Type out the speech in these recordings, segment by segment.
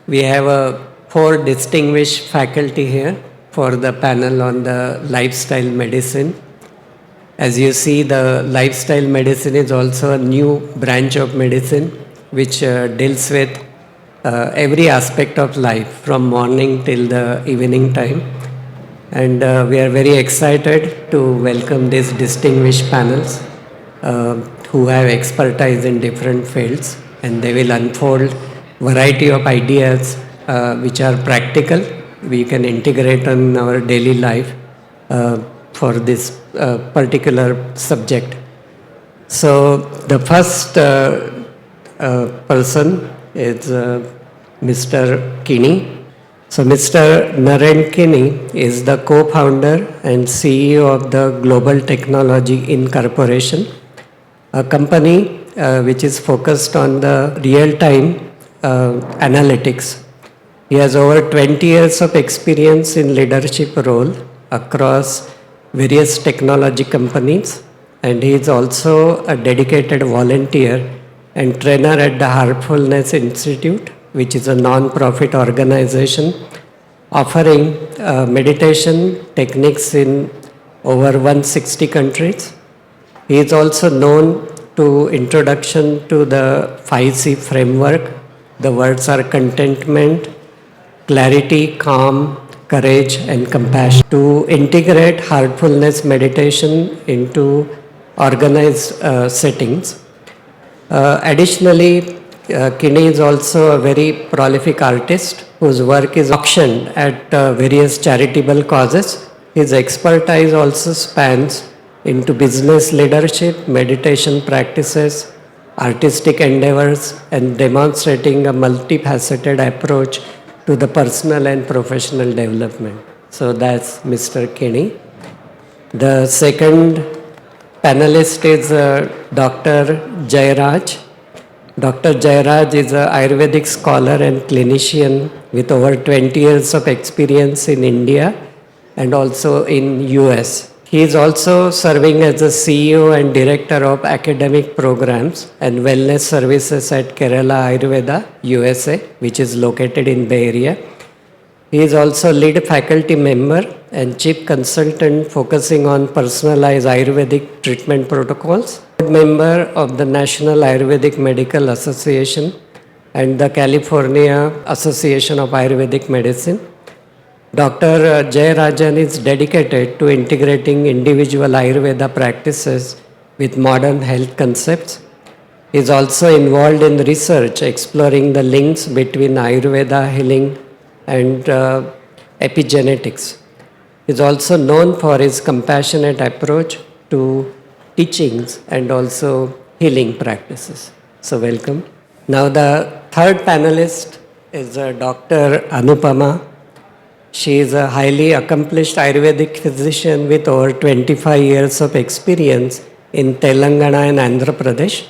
We have four distinguished faculty here for the panel on the lifestyle medicine. As you see, the lifestyle medicine is also a new branch of medicine which deals with every aspect of life from morning till the evening time. And we are very excited to welcome these distinguished panels who have expertise in different fields, and they will unfold variety of ideas which are practical, we can integrate in our daily life for this particular subject. So the first person is Mr. Kini. So Mr. Naren Kini is the co-founder and CEO of the Global Technology Incorporation, a company which is focused on the real-time analytics. He has over 20 years of experience in leadership role across various technology companies, and he is also a dedicated volunteer and trainer at the Heartfulness Institute, which is a non-profit organization offering meditation techniques in over 160 countries. He is also known to introduction to the 5C framework. The words are contentment, clarity, calm, courage, and compassion. To integrate heartfulness meditation into organized settings. Additionally, Kini is also a very prolific artist whose work is auctioned at various charitable causes. His expertise also spans into business leadership, meditation practices, artistic endeavors, and demonstrating a multifaceted approach to the personal and professional development. So that's Mr. Kini. The second panelist is Dr. Jayarajan. Dr. Jayarajan is an Ayurvedic scholar and clinician with over 20 years of experience in India and also in US. He is also serving as the CEO and Director of Academic Programs and Wellness Services at Kerala Ayurveda, USA, which is located in Bay Area. He is also lead faculty member and chief consultant focusing on personalized Ayurvedic treatment protocols, member of the National Ayurvedic Medical Association and the California Association of Ayurvedic Medicine. Dr. Jayarajan is dedicated to integrating individual Ayurveda practices with modern health concepts. He is also involved in research exploring the links between Ayurveda healing and epigenetics. He is also known for his compassionate approach to teachings and also healing practices. So welcome. Now the third panelist is Dr. Anupama. She is a highly accomplished Ayurvedic physician with over 25 years of experience in Telangana and Andhra Pradesh.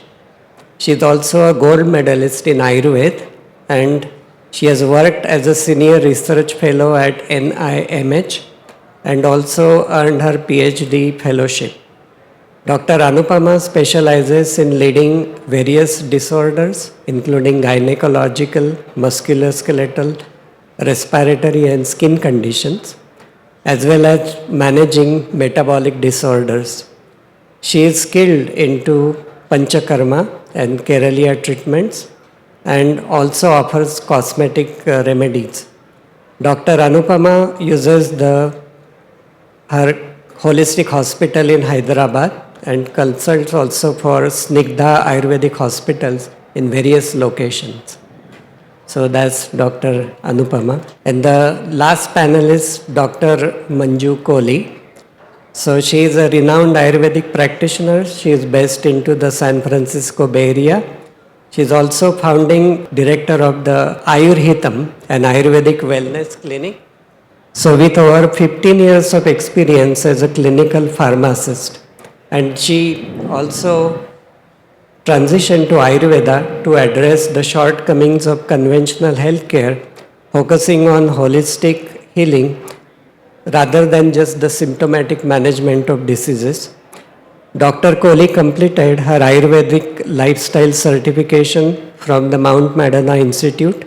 She is also a gold medalist in Ayurveda, and she has worked as a senior research fellow at NIMH and also earned her PhD fellowship. Dr. Anupama specializes in leading various disorders, including gynecological, musculoskeletal, respiratory and skin conditions, as well as managing metabolic disorders. She is skilled into Panchakarma and Kerala treatments and also offers cosmetic remedies. Dr. Anupama uses her holistic hospital in Hyderabad and consults also for Snigdha Ayurvedic hospitals in various locations. So that's Dr. Anupama. And the last panelist, Dr. Manju Kolli. So she is a renowned Ayurvedic practitioner. She is based into the San Francisco Bay Area. She is also founding director of the Ayurhitam, an Ayurvedic wellness clinic. So with over 15 years of experience as a clinical pharmacist, and she also transitioned to Ayurveda to address the shortcomings of conventional healthcare, focusing on holistic healing rather than just the symptomatic management of diseases. Dr. Kolli completed her Ayurvedic lifestyle certification from the Mount Madonna Institute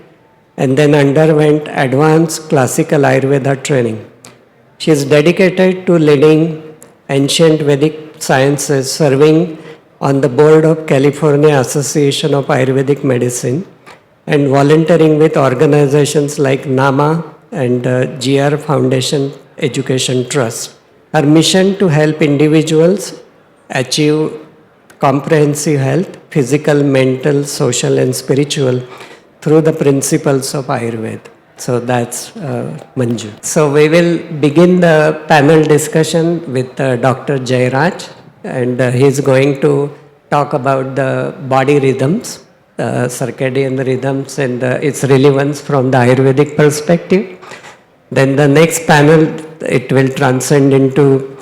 and then underwent advanced classical Ayurveda training. She is dedicated to leading ancient Vedic sciences, serving on the board of California Association of Ayurvedic Medicine and volunteering with organizations like NAMA and GR Foundation Education Trust. Her mission to help individuals achieve comprehensive health, physical, mental, social and spiritual through the principles of Ayurveda. So that's Manju. So we will begin the panel discussion with Dr. Jayaraj, and he is going to talk about the body rhythms, circadian rhythms and its relevance from the Ayurvedic perspective. Then the next panel, it will transcend into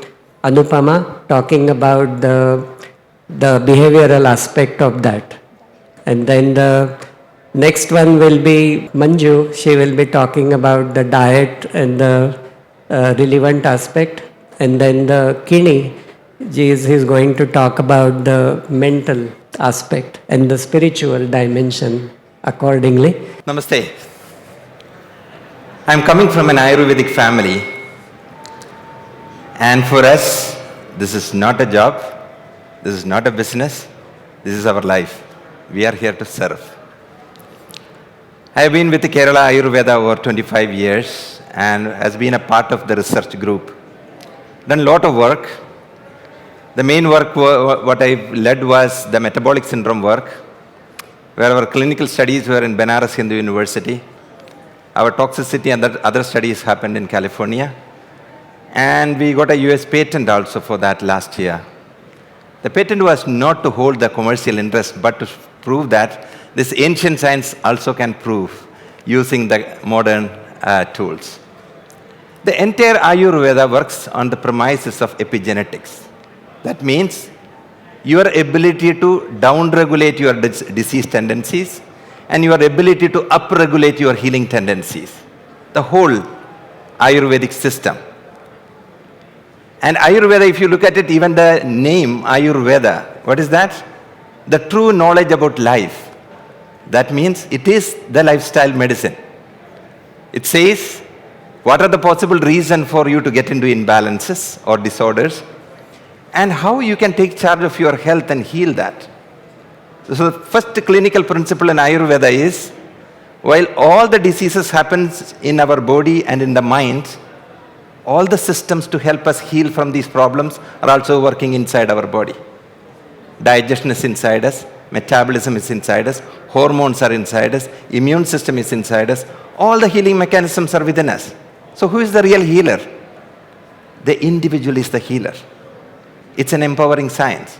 Anupama, talking about the behavioral aspect of that. And then the next one will be Manju. She will be talking about the diet and the relevant aspect. And then the Kini, he is going to talk about the mental aspect and the spiritual dimension accordingly. Namaste. I am coming from an Ayurvedic family, and for us, this is not a job, this is not a business, this is our life. We are here to serve. I have been with the Kerala Ayurveda over 25 years and has been a part of the research group. Done a lot of work. The main work what I led was the metabolic syndrome work, where our clinical studies were in Banaras Hindu University. Our toxicity and other studies happened in California. And we got a US patent also for that last year. The patent was not to hold the commercial interest, but to prove that this ancient science also can prove using the modern tools. The entire Ayurveda works on the premises of epigenetics. That means your ability to down-regulate your disease tendencies and your ability to up-regulate your healing tendencies. The whole Ayurvedic system. And Ayurveda, if you look at it, even the name Ayurveda, what is that? The true knowledge about life. That means it is the lifestyle medicine. It says, what are the possible reasons for you to get into imbalances or disorders, and how you can take charge of your health and heal that. So the first clinical principle in Ayurveda is, while all the diseases happens in our body and in the mind, all the systems to help us heal from these problems are also working inside our body. Digestion is inside us, metabolism is inside us, hormones are inside us, immune system is inside us, all the healing mechanisms are within us. So who is the real healer? The individual is the healer. It's an empowering science.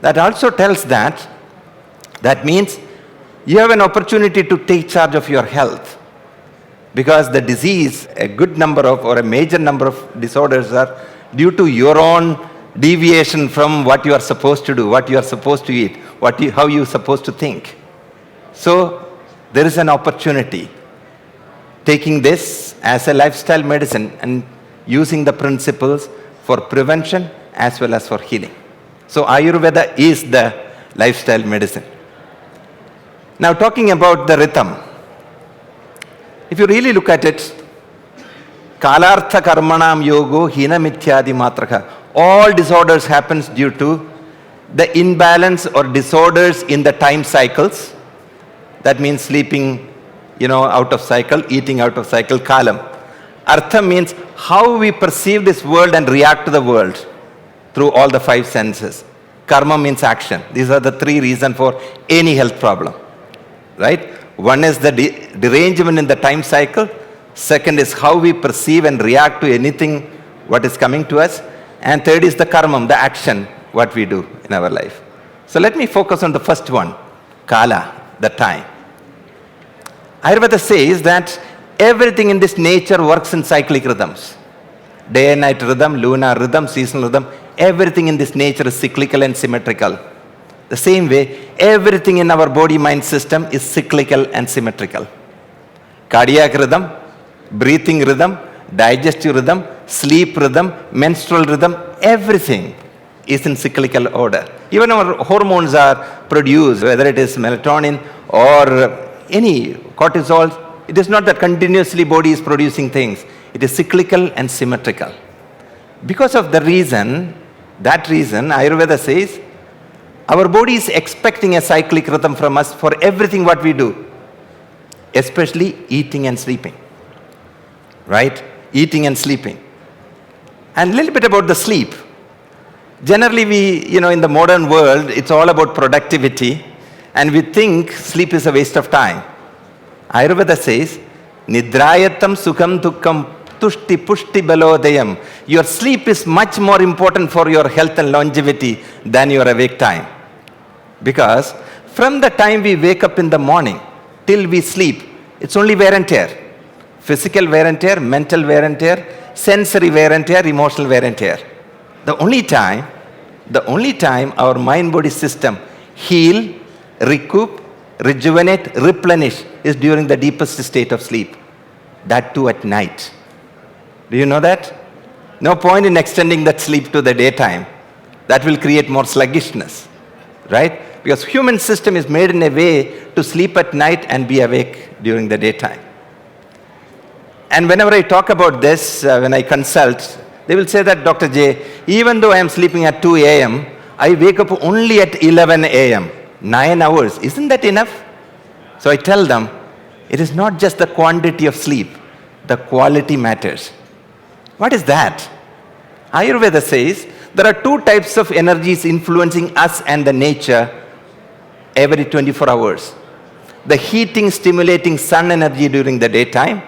That also tells that means you have an opportunity to take charge of your health, because the disease, a good number of or a major number of disorders are due to your own deviation from what you are supposed to do, what you are supposed to eat, how you are supposed to think. So there is an opportunity taking this as a lifestyle medicine and using the principles for prevention as well as for healing. So Ayurveda is the lifestyle medicine. Now talking about the rhythm, if you really look at it, kalartha karmanam yogo hina mithyadi matraka. All disorders happens due to the imbalance or disorders in the time cycles. That means sleeping, out of cycle, eating out of cycle, kalam. Artha means how we perceive this world and react to the world through all the five senses. Karma means action. These are the three reasons for any health problem, right? One is the derangement in the time cycle. Second is how we perceive and react to anything what is coming to us. And third is the karma, the action, what we do in our life. So let me focus on the first one, kala, the time. Ayurveda says that everything in this nature works in cyclic rhythms. Day and night rhythm, lunar rhythm, seasonal rhythm, everything in this nature is cyclical and symmetrical. The same way, everything in our body-mind system is cyclical and symmetrical. Cardiac rhythm, breathing rhythm, digestive rhythm, sleep rhythm, menstrual rhythm, everything is in cyclical order. Even our hormones are produced, whether it is melatonin or any cortisol, it is not that continuously body is producing things. It is cyclical and symmetrical. Because of that reason, Ayurveda says, our body is expecting a cyclic rhythm from us for everything what we do, especially eating and sleeping. Right? Eating and sleeping. And a little bit about the sleep. Generally, in the modern world, it's all about productivity, and we think sleep is a waste of time. Ayurveda says, Nidrayatam sukham dukkam tushti pushti balodayam. Your sleep is much more important for your health and longevity than your awake time. Because from the time we wake up in the morning till we sleep, it's only wear and tear. Physical wear and tear, mental wear and tear, sensory wear and tear, emotional wear and tear. The only time our mind-body system heal, recoup, rejuvenate, replenish is during the deepest state of sleep. That too at night. Do you know that? No point in extending that sleep to the daytime. That will create more sluggishness, right? Because human system is made in a way to sleep at night and be awake during the daytime. And whenever I talk about this, when I consult, they will say that, Dr. J, even though I am sleeping at 2 a.m., I wake up only at 11 a.m., 9 hours. Isn't that enough? So I tell them, it is not just the quantity of sleep, the quality matters. What is that? Ayurveda says there are two types of energies influencing us and the nature every 24 hours. The heating, stimulating sun energy during the daytime,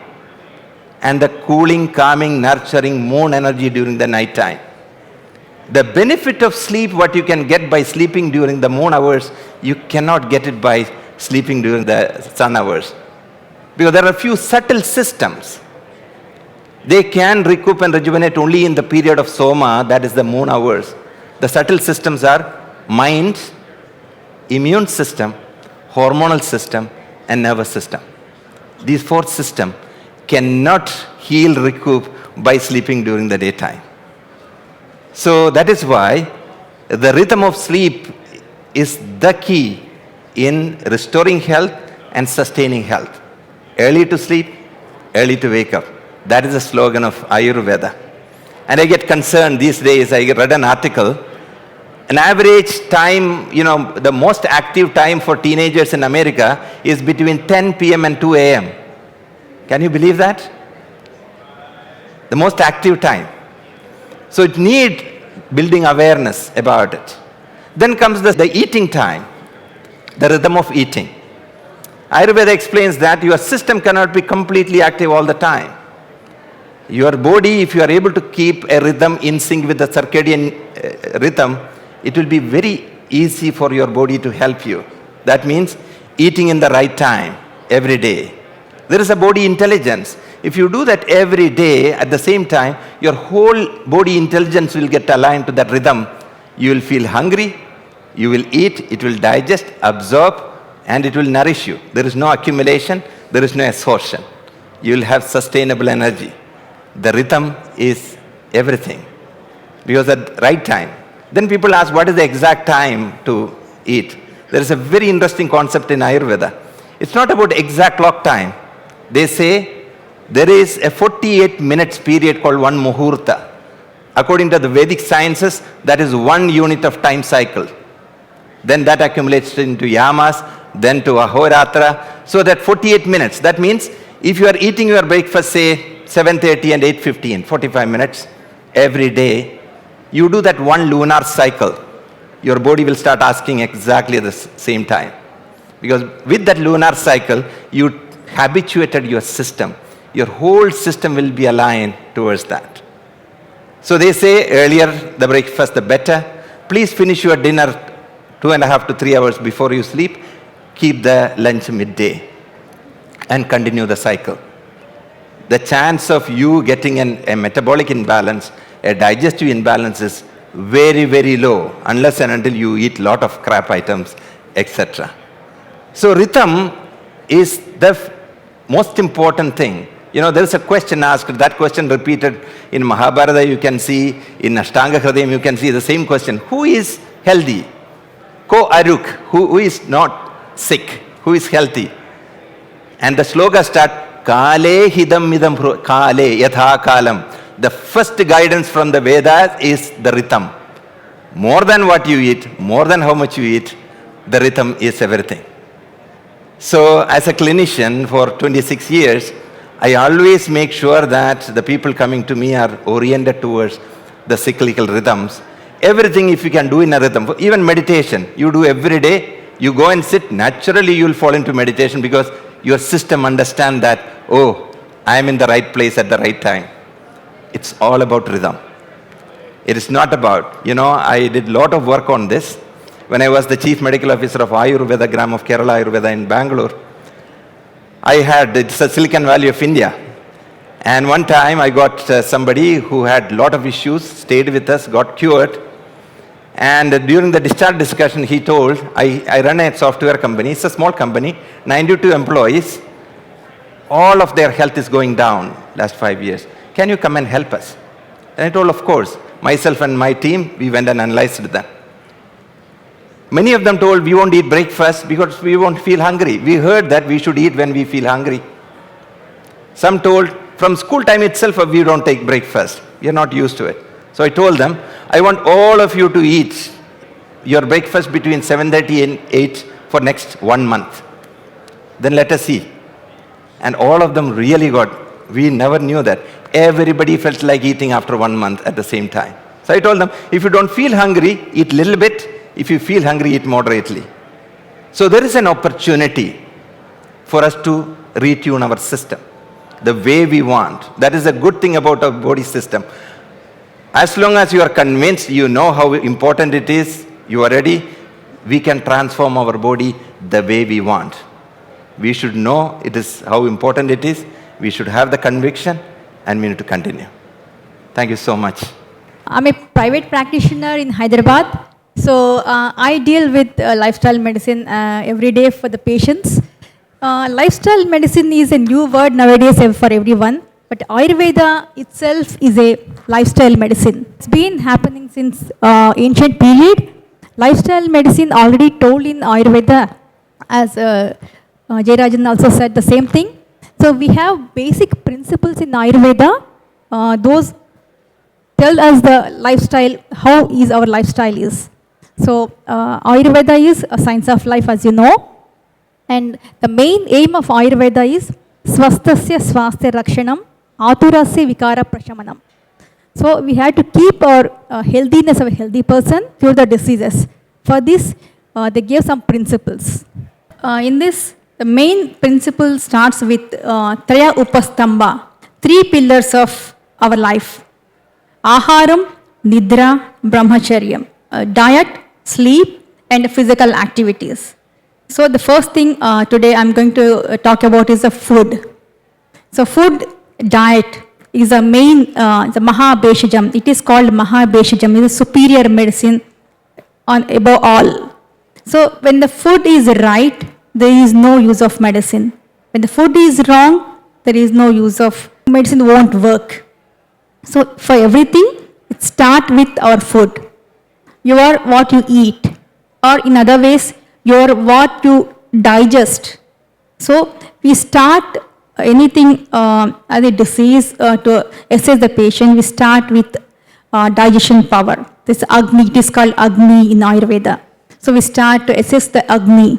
and the cooling, calming, nurturing moon energy during the night time. The benefit of sleep, what you can get by sleeping during the moon hours, you cannot get it by sleeping during the sun hours. Because there are a few subtle systems. They can recoup and rejuvenate only in the period of soma, that is the moon hours. The subtle systems are mind, immune system, hormonal system, and nervous system. These four systems cannot heal, recoup by sleeping during the daytime. So that is why the rhythm of sleep is the key in restoring health and sustaining health. Early to sleep, early to wake up. That is the slogan of Ayurveda. And I get concerned these days. I read an article. An average time, the most active time for teenagers in America is between 10 p.m. and 2 a.m. Can you believe that? The most active time. So it needs building awareness about it. Then comes the eating time, the rhythm of eating. Ayurveda explains that your system cannot be completely active all the time. Your body, if you are able to keep a rhythm in sync with the circadian rhythm, it will be very easy for your body to help you. That means eating in the right time, every day. There is a body intelligence. If you do that every day at the same time, your whole body intelligence will get aligned to that rhythm. You will feel hungry, you will eat, it will digest, absorb, and it will nourish you. There is no accumulation, there is no absorption. You will have sustainable energy. The rhythm is everything. Because at the right time. Then people ask, what is the exact time to eat? There is a very interesting concept in Ayurveda. It's not about exact clock time. They say there is a 48 minutes period called one muhurta. According to the Vedic sciences, that is 1 unit of time cycle. Then that accumulates into yamas, then to ahoratra. So that 48 minutes, that means if you are eating your breakfast, say 7:30 and 8:15, 45 minutes every day, you do that one lunar cycle. Your body will start asking exactly at the same time. Because with that lunar cycle, you habituated your system. Your whole system will be aligned towards that. So they say earlier the breakfast, the better. Please finish your dinner 2.5 to 3 hours before you sleep. Keep the lunch midday and continue the cycle. The chance of you getting a metabolic imbalance, a digestive imbalance is very, very low unless and until you eat a lot of crap items, etc. So rhythm is the most important thing. There is a question asked, that question repeated in Mahabharata, you can see, in Ashtanga Hridayam, you can see the same question. Who is healthy? Ko aruk, who is not sick, who is healthy? And the sloka start, Kale hidam idam kale yatha kalam. The first guidance from the Vedas is the rhythm. More than what you eat, more than how much you eat, the rhythm is everything. So as a clinician for 26 years, I always make sure that the people coming to me are oriented towards the cyclical rhythms. Everything if you can do in a rhythm, even meditation, you do every day, you go and sit, naturally you will fall into meditation because your system understands that, oh, I am in the right place at the right time. It's all about rhythm. It is not about, I did a lot of work on this. When I was the Chief Medical Officer of Ayurveda Gram of Kerala Ayurveda in Bangalore, it's a Silicon Valley of India. And one time I got somebody who had a lot of issues, stayed with us, got cured. And during the discharge discussion, he told, I run a software company, it's a small company, 92 employees. All of their health is going down last 5 years. Can you come and help us? And I told, of course. Myself and my team, we went and analyzed them. Many of them told, we won't eat breakfast because we won't feel hungry. We heard that we should eat when we feel hungry. Some told, from school time itself, we don't take breakfast. We are not used to it. So I told them, I want all of you to eat your breakfast between 7:30 and 8 for next 1 month. Then let us see. And all of them really we never knew that. Everybody felt like eating after 1 month at the same time. So I told them, if you don't feel hungry, eat little bit. If you feel hungry, eat moderately. So there is an opportunity for us to retune our system the way we want. That is a good thing about our body system. As long as you are convinced, you know how important it is, you are ready, we can transform our body the way we want. We should know it is how important it is. We should have the conviction and we need to continue. Thank you so much. I'm a private practitioner in Hyderabad. So I deal with lifestyle medicine every day for the patients. Lifestyle medicine is a new word nowadays for everyone, but Ayurveda itself is a lifestyle medicine. It's been happening since ancient period. Lifestyle medicine already told in Ayurveda, as Jayarajan also said the same thing. So we have basic principles in Ayurveda. Those tell us the lifestyle, how is our lifestyle is. So Ayurveda is a science of life, as you know. And the main aim of Ayurveda is swasthasya swasthya rakshanam aturasya vikara prashamanam. So we have to keep our healthiness of a healthy person, cure the diseases. For this, they gave some principles. In this, the main principle starts with Traya Upastamba, 3 pillars of our life. Aharam, Nidra, Brahmacharyam. Diet, sleep, and physical activities. So the first thing today I'm going to talk about is the food. So food, diet is a main, the Mahabheshajam. It is called Mahabheshajam. It is a superior medicine above all. So when the food is right, there is no use of medicine. When the food is wrong, there is no use of medicine, won't work. So for everything, it starts with our food. You are what you eat, or in other ways, you are what you digest. So we start anything as a disease to assess the patient, we start with digestion power. This Agni, it is called Agni in Ayurveda. So we start to assess the Agni.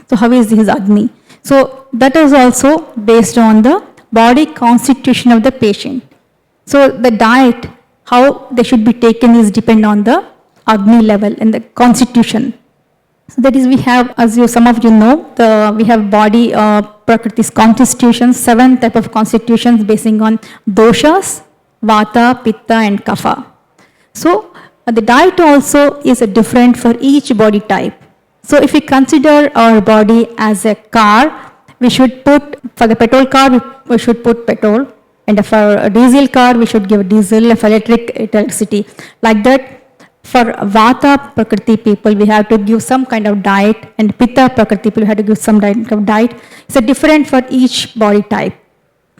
So how is his Agni? So that is also based on the body constitution of the patient. So the diet, how they should be taken is depend on the Agni level and the constitution. So that is, we have, as you, some of you know, we have body Prakriti's constitutions, 7 type of constitutions basing on doshas, vata, pitta and kapha. So the diet also is different for each body type. So if we consider our body as a car, we should put, for the petrol car, we should put petrol. And for a diesel car, we should give diesel, for electricity. Like that, for Vata Prakriti people, we have to give some kind of diet, and Pitta Prakriti people, we have to give some kind of diet. It's different for each body type.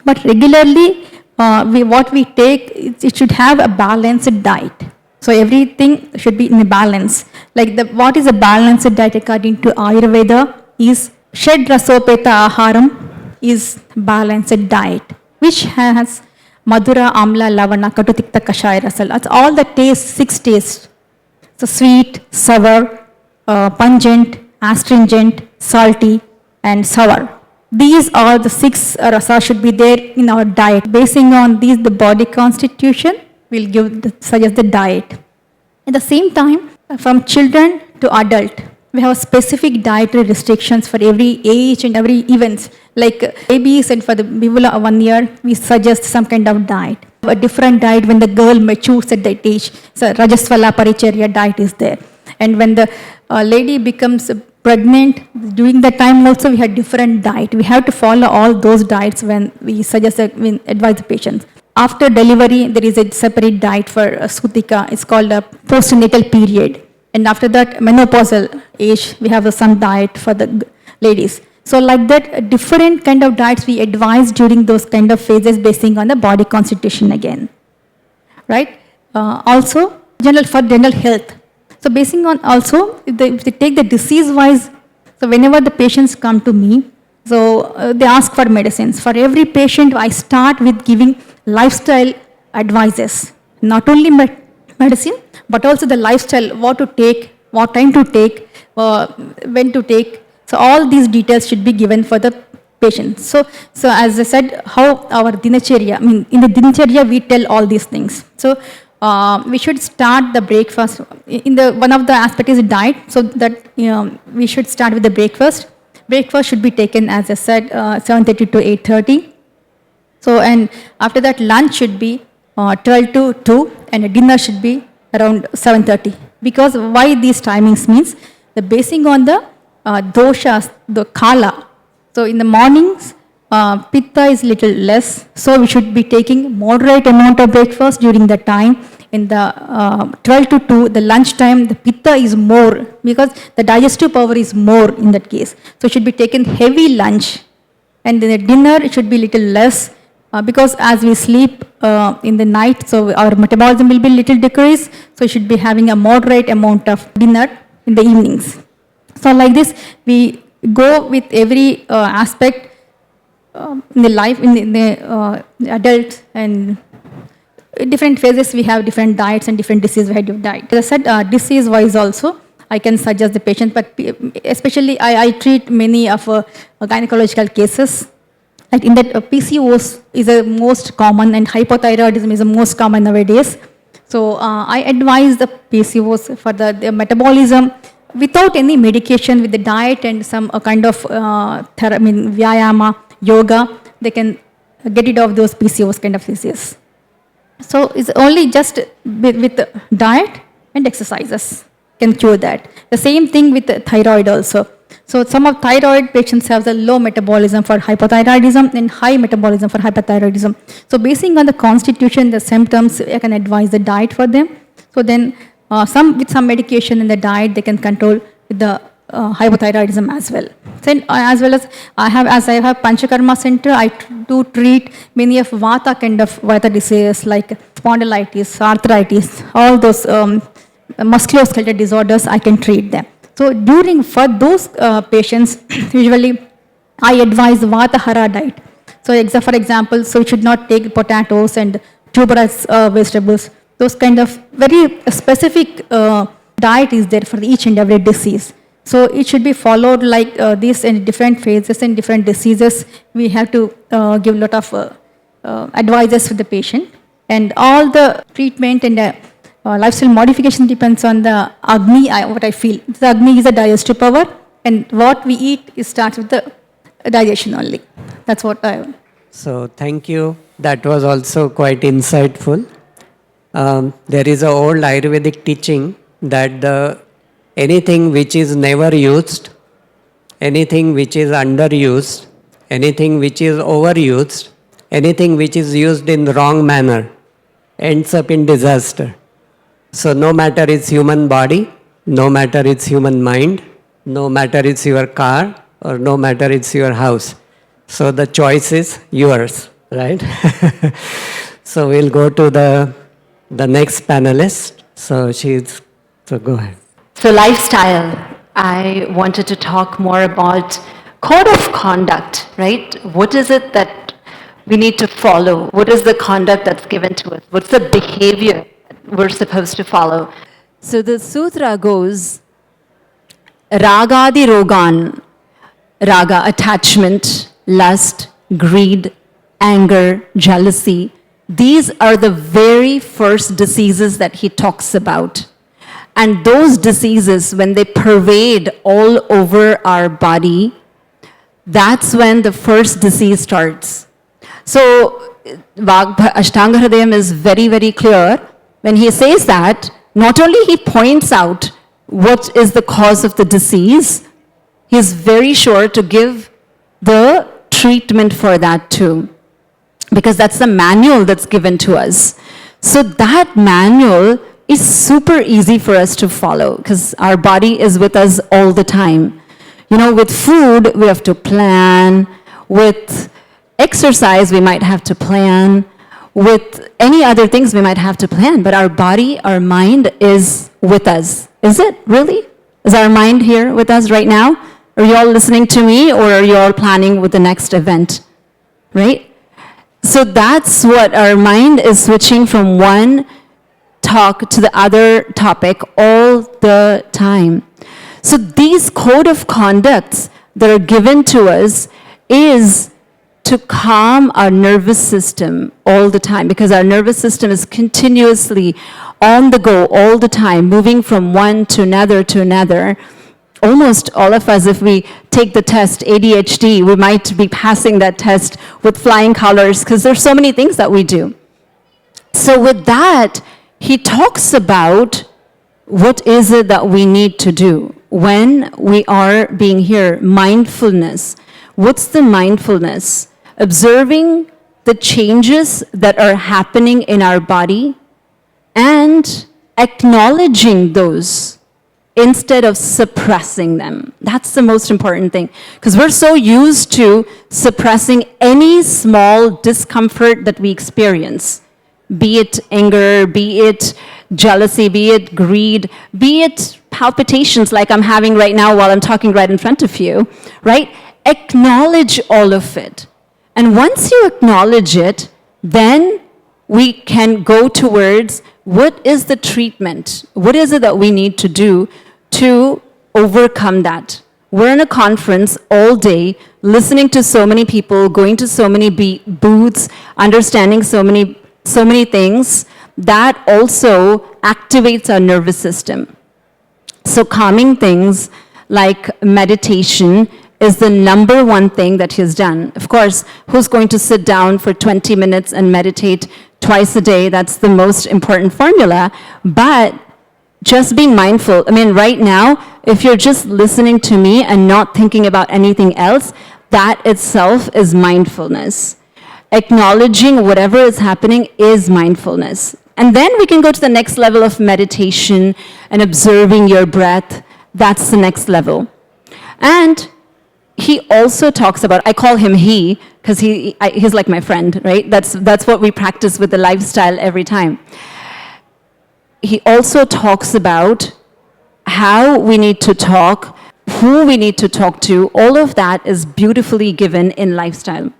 But regularly, what we take, it should have a balanced diet. So everything should be in a balance. Like what is a balanced diet according to Ayurveda is Shed Rasopeta Aharam, is balanced diet, which has Madhura, Amla, Lavana, Katutikta, Kashaya, Rasal. That's all the tastes, 6 tastes. So sweet, sour, pungent, astringent, salty, and sour. These are the 6 rasa should be there in our diet. Basing on these, the body constitution will suggest the diet. At the same time, from children to adult, we have specific dietary restrictions for every age and every events. Like babies and for the people of 1 year, we suggest some kind of diet. A different diet when the girl matures at that age. So Rajasvala Paricharya diet is there. And when the lady becomes pregnant, during that time also we have different diet. We have to follow all those diets when we suggest, we advise the patients. After delivery, there is a separate diet for Sutika. It's called a postnatal period. And after that, menopausal age, we have some diet for the ladies. So like that, different kind of diets we advise during those kind of phases basing on the body constitution again. Right? Also, for general health. So basing on also, if they take the disease-wise, so whenever the patients come to me, so they ask for medicines. For every patient, I start with giving lifestyle advices. Not only medicine, but also the lifestyle, what to take, what time to take, when to take. So all these details should be given for the patient. So as I said, how our dinacharya, in the dinacharya we tell all these things. So we should start the breakfast. One of the aspects is diet, so that we should start with the breakfast. Breakfast should be taken, as I said, 7:30 to 8:30. So, and after that, lunch should be 12 to 2, and dinner should be around 7:30. Because why these timings means, the basing on the doshas, the kala. So in the mornings, pitta is little less, so we should be taking moderate amount of breakfast during the time. In the 12 to 2, the lunch time, the pitta is more, because the digestive power is more in that case. So it should be taken heavy lunch. And the dinner, it should be little less, because as we sleep in the night, so our metabolism will be little decreased, so we should be having a moderate amount of dinner in the evenings. So like this, we go with every aspect in the life, in the adult, and different phases we have different diets, and different disease we have different diet. As I said, disease-wise also, I can suggest the patient, but especially I treat many of gynecological cases. Like in that, PCOS is the most common, and hypothyroidism is the most common nowadays. So I advise the PCOS for the metabolism without any medication, with the diet and some kind of vyayama, yoga, they can get rid of those PCOS kind of diseases. So it's only just with diet and exercises can cure that. The same thing with the thyroid also. So some of thyroid patients have the low metabolism for hypothyroidism and high metabolism for hyperthyroidism. So basing on the constitution, the symptoms, I can advise the diet for them. So then with some medication in the diet, they can control the hypothyroidism as well. Then, as well as I have Panchakarma Center, I do treat many of Vata diseases like spondylitis, arthritis, all those musculoskeletal disorders, I can treat them. So for those patients, usually I advise Vata Hara diet. So for example, so you should not take potatoes and tuberous vegetables. Those kind of very specific diet is there for each and every disease. So it should be followed like this in different phases and different diseases. We have to give a lot of advices to the patient. And all the treatment and lifestyle modification depends on the Agni, what I feel. The Agni is a digestive power, and what we eat starts with the digestion only. That's what I... So thank you. That was also quite insightful. There is an old Ayurvedic teaching that anything which is never used, anything which is underused, anything which is overused, anything which is used in the wrong manner ends up in disaster. So no matter it's human body, no matter it's human mind, no matter it's your car, or no matter it's your house. So the choice is yours, right? So we'll go to the next panelist. So go ahead. So lifestyle, I wanted to talk more about code of conduct, right? What is it that we need to follow? What is the conduct that's given to us? What's the behavior that we're supposed to follow? So the sutra goes, Ragadi Rogan, raga, attachment, lust, greed, anger, jealousy. These are the very first diseases that he talks about. And those diseases, when they pervade all over our body, that's when the first disease starts. So, Ashtanga Hridayam is very, very clear. When he says that, not only he points out what is the cause of the disease, he is very sure to give the treatment for that too. Because that's the manual that's given to us. So that manual is super easy for us to follow because our body is with us all the time. You know, with food, we have to plan. With exercise, we might have to plan. With any other things, we might have to plan. But our body, our mind is with us. Is it really? Is our mind here with us right now? Are you all listening to me, or are you all planning with the next event? Right? So that's what our mind is switching from one talk to the other topic all the time. So these code of conducts that are given to us is to calm our nervous system all the time, because our nervous system is continuously on the go all the time, moving from one to another to another. Almost all of us, if we take the test, ADHD, we might be passing that test with flying colors because there's so many things that we do. So with that, he talks about what is it that we need to do when we are being here. Mindfulness. What's the mindfulness? Observing the changes that are happening in our body and acknowledging those instead of suppressing them. That's the most important thing. Because we're so used to suppressing any small discomfort that we experience. Be it anger, be it jealousy, be it greed, be it palpitations like I'm having right now while I'm talking right in front of you, right? Acknowledge all of it. And once you acknowledge it, then we can go towards what is the treatment? What is it that we need to do to overcome that? We're in a conference all day, listening to so many people, going to so many booths, understanding so many things. That also activates our nervous system. So calming things like meditation is the number one thing that he's done. Of course, who's going to sit down for 20 minutes and meditate twice a day? That's the most important formula. But just being mindful. I mean, right now, if you're just listening to me and not thinking about anything else, that itself is mindfulness. Acknowledging whatever is happening is mindfulness. And then we can go to the next level of meditation and observing your breath. That's the next level. And he also talks about, I call him he, because he's like my friend, right? That's what we practice with the lifestyle every time. He also talks about how we need to talk, who we need to talk to. All of that is beautifully given in lifestyle.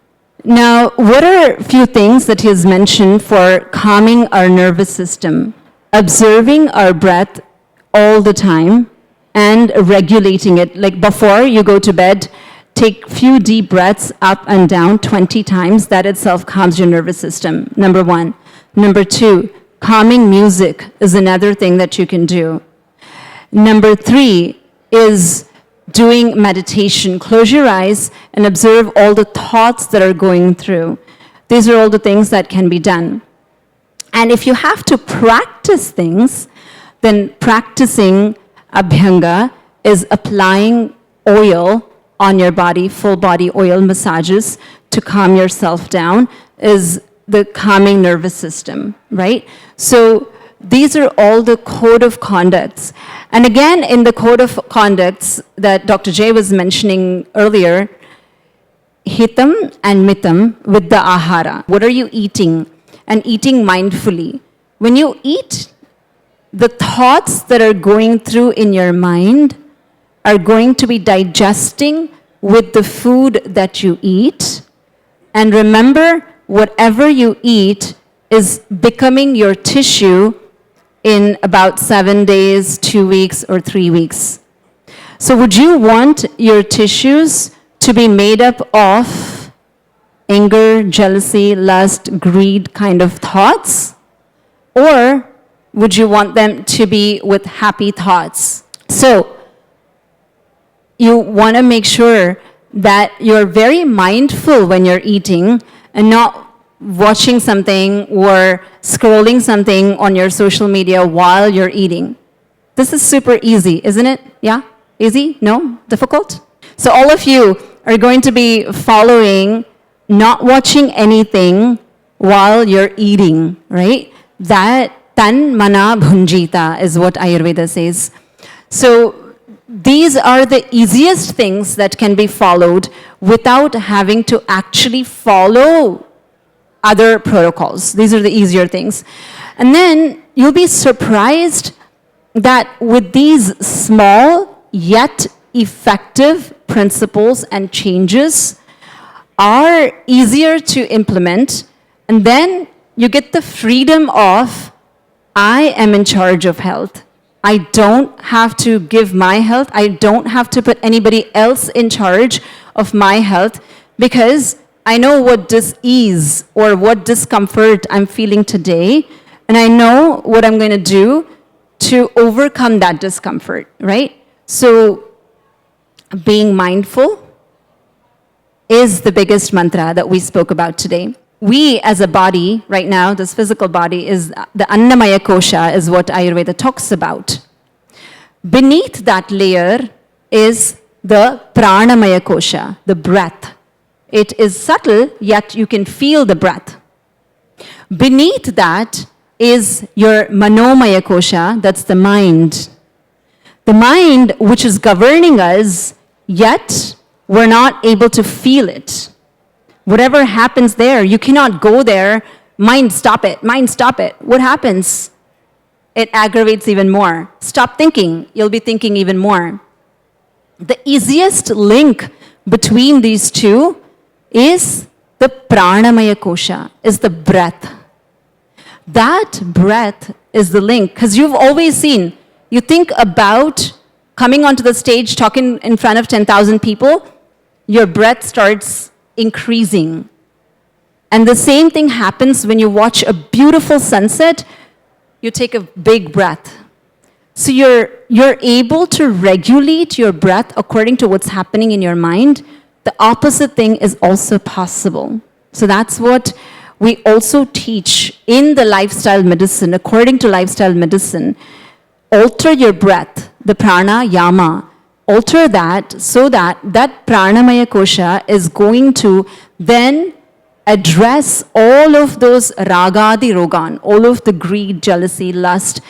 Now, what are a few things that he has mentioned for calming our nervous system? Observing our breath all the time and regulating it. Like before you go to bed, take few deep breaths up and down 20 times. That itself calms your nervous system, number one. Number two, calming music is another thing that you can do. Number three is doing meditation. Close your eyes and observe all the thoughts that are going through. These are all the things that can be done. And if you have to practice things, then practicing Abhyanga is applying oil on your body, full body oil massages to calm yourself down, is the calming nervous system, right? So these are all the code of conducts. And again, in the code of conducts that Dr. Jay was mentioning earlier, hitam and mitam with the ahara. What are you eating? And eating mindfully. When you eat, the thoughts that are going through in your mind are going to be digesting with the food that you eat. And remember, whatever you eat is becoming your tissue in about 7 days, 2 weeks, or 3 weeks. So would you want your tissues to be made up of anger, jealousy, lust, greed kind of thoughts? Or would you want them to be with happy thoughts? So you want to make sure that you're very mindful when you're eating and not watching something or scrolling something on your social media while you're eating. This is super easy, isn't it? Yeah? Easy? No? Difficult? So all of you are going to be following not watching anything while you're eating, right? That tan mana bhunjita is what Ayurveda says. So these are the easiest things that can be followed without having to actually follow other protocols. These are the easier things. And then you'll be surprised that with these small yet effective principles and changes are easier to implement, and then you get the freedom of, I am in charge of health. I don't have to give my health. I don't have to put anybody else in charge of my health, because I know what dis-ease or what discomfort I'm feeling today, and I know what I'm going to do to overcome that discomfort, right? So being mindful is the biggest mantra that we spoke about today. We as a body right now, this physical body, is the Annamaya Kosha is what Ayurveda talks about. Beneath that layer is the Pranamaya Kosha, the breath. It is subtle, yet you can feel the breath. Beneath that is your Manomaya Kosha, that's the mind. The mind which is governing us, yet we're not able to feel it. Whatever happens there, you cannot go there, mind stop it, mind stop it. What happens? It aggravates even more. Stop thinking, you'll be thinking even more. The easiest link between these two is the Pranamaya Kosha, is the breath. That breath is the link, because you've always seen, you think about coming onto the stage, talking in front of 10,000 people, your breath starts increasing. And the same thing happens when you watch a beautiful sunset, you take a big breath. So you're able to regulate your breath according to what's happening in your mind. The opposite thing is also possible. So that's what we also teach in the lifestyle medicine. According to lifestyle medicine, alter your breath, the prana yama. Alter that so that that pranamaya kosha is going to then address all of those ragadi rogan, all of the greed, jealousy, lust,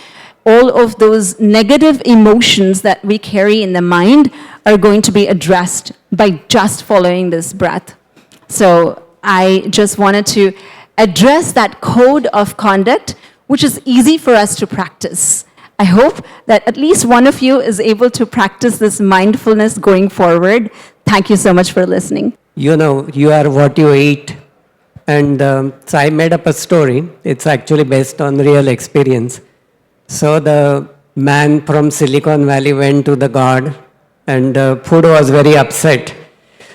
all of those negative emotions that we carry in the mind are going to be addressed by just following this breath. So I just wanted to address that code of conduct, which is easy for us to practice. I hope that at least one of you is able to practice this mindfulness going forward. Thank you so much for listening. You know, you are what you eat. And so I made up a story. It's actually based on real experience. So the man from Silicon Valley went to the god, and the food was very upset.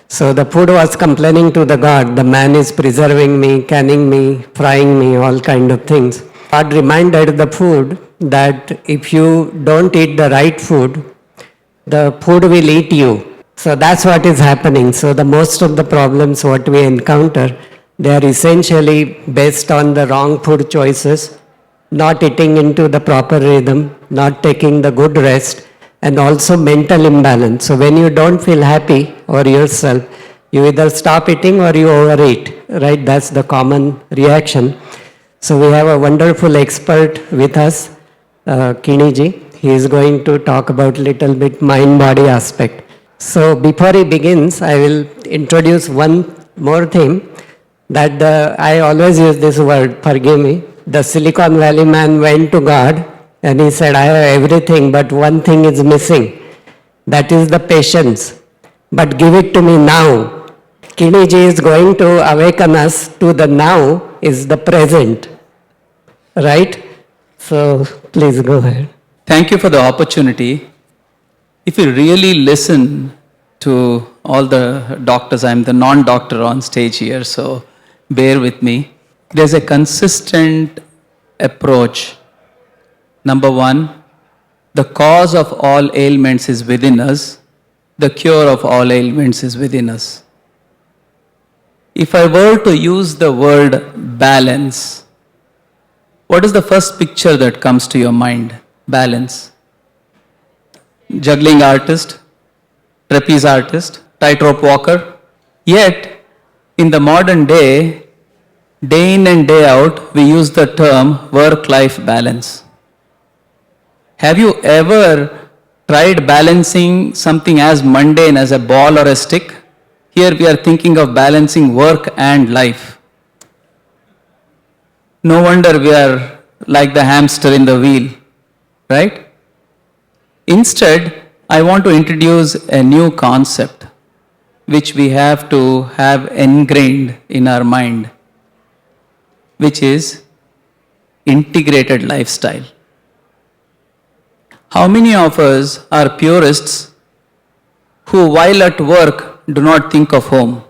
So the food was complaining to the god, the man is preserving me, canning me, frying me, all kind of things. God reminded the food that if you don't eat the right food, the food will eat you. So that's what is happening. So the most of the problems what we encounter, they are essentially based on the wrong food choices, not eating into the proper rhythm, not taking the good rest, and also mental imbalance. So when you don't feel happy or yourself, you either stop eating or you overeat, right? That's the common reaction. So we have a wonderful expert with us, Kini ji. He is going to talk about little bit mind-body aspect. So before he begins, I will introduce one more thing that I always use this word, forgive me. The Silicon Valley man went to God and he said, I have everything, but one thing is missing. That is the patience. but give it to me now. Kini ji is going to awaken us to the now is the present. Right? So please go ahead. Thank you for the opportunity. If you really listen to all the doctors, I'm the non-doctor on stage here, so bear with me. There's a consistent approach. Number one, the cause of all ailments is within us. The cure of all ailments is within us. If I were to use the word balance, what is the first picture that comes to your mind? Balance. Juggling artist, trapeze artist, tightrope walker. Yet, in the modern day in and day out, we use the term work-life balance. Have you ever tried balancing something as mundane as a ball or a stick? Here we are thinking of balancing work and life. No wonder we are like the hamster in the wheel, right? Instead, I want to introduce a new concept which we have to have ingrained in our mind, which is integrated lifestyle. How many of us are purists who, while at work, do not think of home?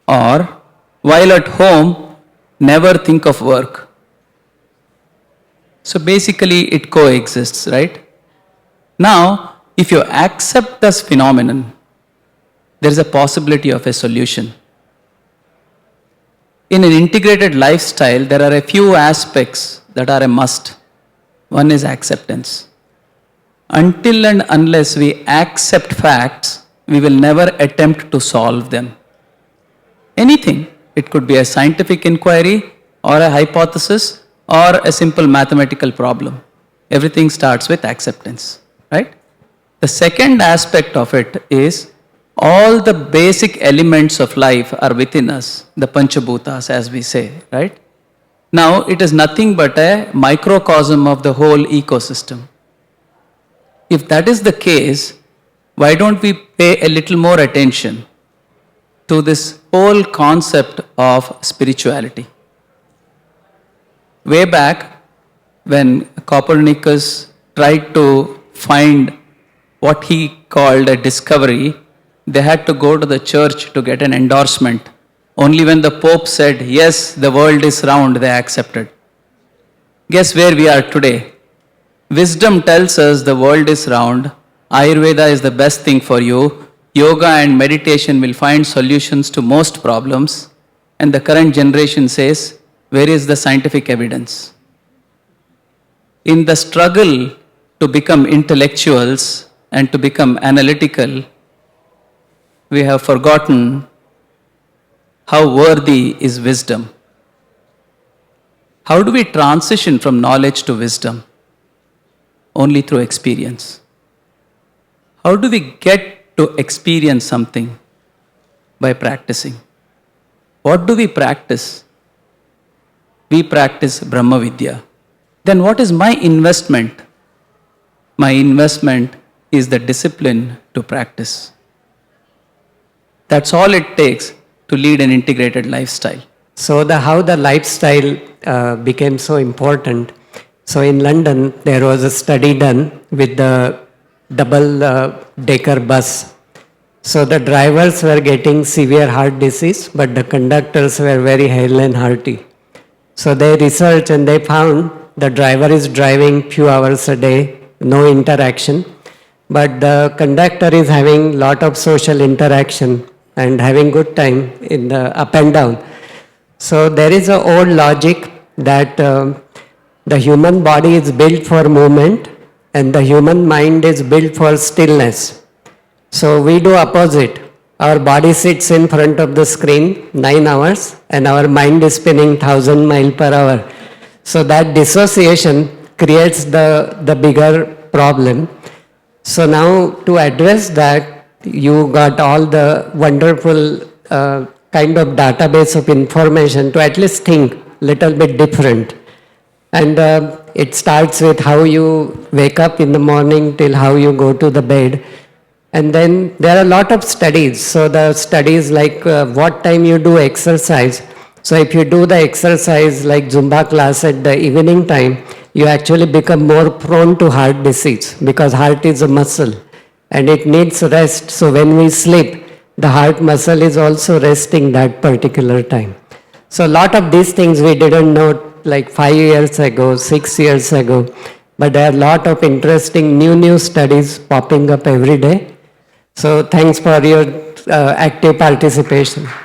Or, while at home, never think of work? So basically, it coexists, right? Now, if you accept this phenomenon, there is a possibility of a solution. In an integrated lifestyle, there are a few aspects that are a must. One is acceptance. Until and unless we accept facts, we will never attempt to solve them. Anything. It could be a scientific inquiry or a hypothesis or a simple mathematical problem. Everything starts with acceptance, right? The second aspect of it is all the basic elements of life are within us, the Panchabhutas as we say, right? Now it is nothing but a microcosm of the whole ecosystem. If that is the case, why don't we pay a little more attention to this whole concept of spirituality? Way back when Copernicus tried to find what he called a discovery, they had to go to the church to get an endorsement. Only when the Pope said, yes, the world is round, they accepted. Guess where we are today? Wisdom tells us the world is round. Ayurveda is the best thing for you. Yoga and meditation will find solutions to most problems. And the current generation says, where is the scientific evidence? In the struggle to become intellectuals and to become analytical, we have forgotten how worthy is wisdom. How do we transition from knowledge to wisdom? Only through experience. How do we get to experience something? By practicing. What do we practice? We practice Brahma Vidya. Then what is my investment? My investment is the discipline to practice. That's all it takes to lead an integrated lifestyle. So how the lifestyle became so important. So in London, there was a study done with the double-decker bus. So the drivers were getting severe heart disease, but the conductors were very hale and hearty. So they researched and they found the driver is driving few hours a day, no interaction, but the conductor is having lot of social interaction and having good time in the up and down. So there is an old logic that the human body is built for movement and the human mind is built for stillness. So we do opposite. Our body sits in front of the screen 9 hours and our mind is spinning 1000 miles per hour. So that dissociation creates the bigger problem. So now to address that, you got all the wonderful kind of database of information to at least think little bit different. And it starts with how you wake up in the morning till how you go to the bed. And then there are a lot of studies. So the studies like what time you do exercise. So if you do the exercise like Zumba class at the evening time, you actually become more prone to heart disease because heart is a muscle and it needs rest. So when we sleep, the heart muscle is also resting that particular time. So a lot of these things we didn't know like 5 years ago, 6 years ago, but there are a lot of interesting new studies popping up every day. So thanks for your active participation.